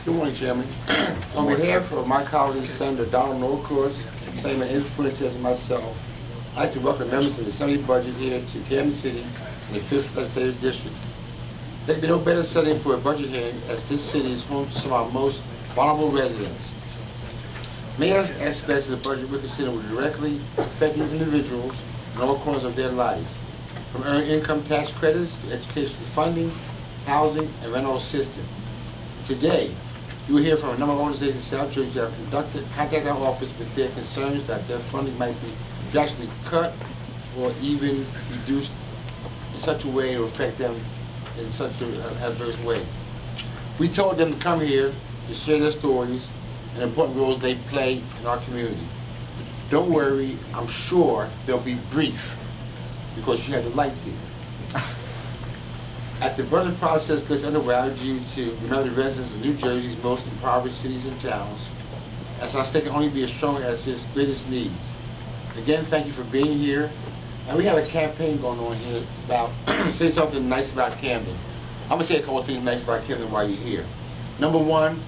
Good morning, Chairman. On behalf of my colleague, Senator Donald Norcross, Assemblyman Whip Wilson, and myself, I'd like to welcome members of the Assembly budget here to Camden City in the 5th Legislative District. There'd be no better setting for a budget hearing, as this city is home to some of our most vulnerable residents. Many aspects of the budget we consider will directly affect these individuals in all corners of their lives, from earned income tax credits to educational funding, housing, and rental assistance. Today, you will hear from a number of organizations in South Jersey that have contacted our office with their concerns that their funding might be drastically cut or even reduced in such a way to affect them in such an adverse way. We told them to come here to share their stories and important roles they play in our community. Don't worry, I'm sure they'll be brief because you have the lights here. As the budget process gets underway, I urge you to remember the residents of New Jersey's most impoverished cities and towns, as our state can only be as strong as its greatest needs. Again, thank you for being here. And we have a campaign going on here about say something nice about Camden. I'm going to say a couple of things nice about Camden while you're here. Number one,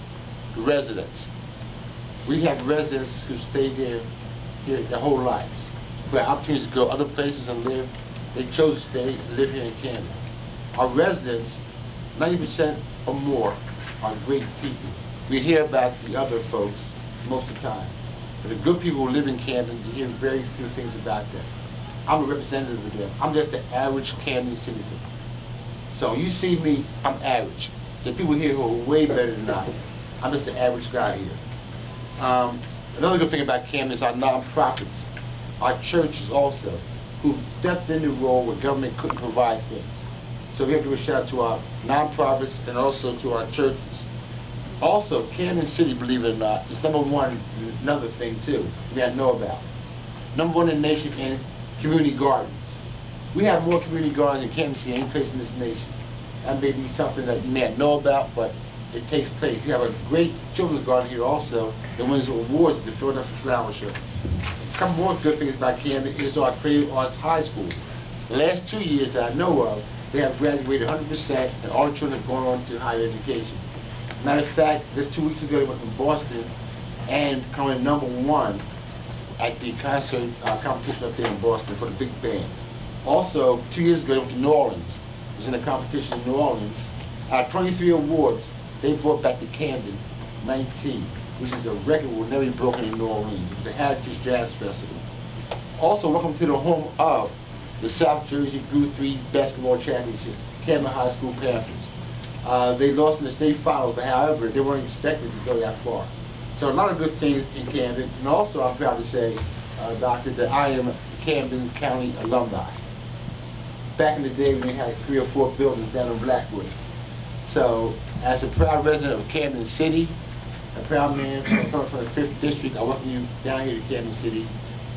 the residents. We have residents who stay here their whole lives. Who have opportunities to go other places and live, they chose to stay and live here in Camden. Our residents, 90% or more, are great people. We hear about the other folks most of the time. But the good people who live in Camden, you hear very few things about them. I'm a representative of them. I'm just the average Camden citizen. So you see me, I'm average. There are people here who are way better than I am. I'm just the average guy here. Another good thing about Camden is our non-profits, our churches also, who stepped in the role where government couldn't provide things. So we have to give a shout out to our non-profits and also to our churches. Also, Camden City, believe it or not, is number one, another thing too, we had to know about. Number one in the nation in community gardens. We have more community gardens in Camden City than any place in this nation. That may be something that you may not know about, but it takes place. We have a great children's garden here also that wins awards at the Philadelphia Flower Show. A couple more good things about Camden is our Creative Arts High School. The last 2 years that I know of, they have graduated 100% and all the children have gone on to higher education. Matter of fact, just 2 weeks ago they went from Boston and coming number one at the concert competition up there in Boston for the big band. Also, 2 years ago they went to New Orleans. It was in a competition in New Orleans. Out of 23 awards, they brought back to Camden 19, which is a record that will never be broken in New Orleans. It was the Heritage Jazz Festival. Also, welcome to the home of the South Jersey Group 3 Basketball Championship, Camden High School Panthers. They lost in the state finals, but however, they weren't expected to go that far. So a lot of good things in Camden, and also I'm proud to say, Doctor, that I am a Camden County alumni. Back in the day, we had 3 or 4 buildings down in Blackwood. So, as a proud resident of Camden City, a proud man coming from the 5th District, I welcome you down here to Camden City.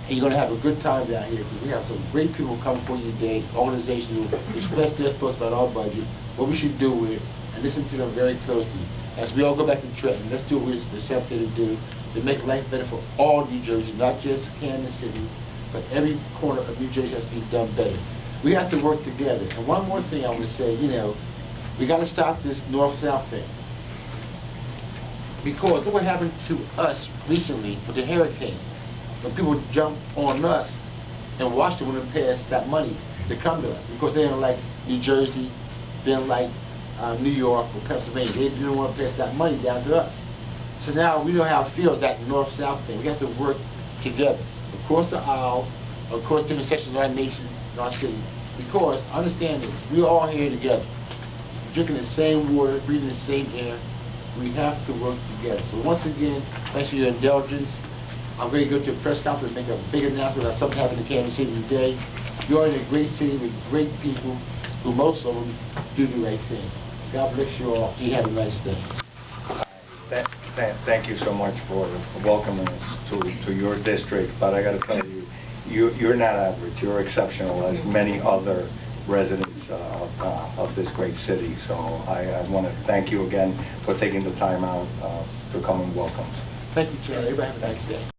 And you're going to have a good time down here because we have some great people coming for you today, organizations who express their thoughts about our budget, what we should do with it, and listen to them very closely. As we all go back to Trenton, let's do what we're set to do to make life better for all New Jersey, not just Camden City, but every corner of New Jersey has to be done better. We have to work together. And one more thing I want to say, we got to stop this north-south thing. Because look what happened to us recently with the hurricane. When people jumped on us and Washington wouldn't pay us that money to come to us because they didn't like New Jersey, they didn't like New York or Pennsylvania. They didn't want to pay us that money down to us. So now we know how it feels, that north-south thing. We have to work together across the aisles, across different sections of our nation and our city. Because, understand this, we're all here together. Drinking the same water, breathing the same air, we have to work together. So once again, thanks for your indulgence. I'm going to go to a press conference and make a big announcement about something happening in Camden City today. You're in a great city with great people who most of them do the right thing. God bless you all. You have a nice day. Thank you so much for welcoming us to your district, but I got to tell you, you're not average. You're exceptional, as many other residents of this great city. So I want to thank you again for taking the time out to come and welcome us. Thank you, Chair. Everybody have a nice day.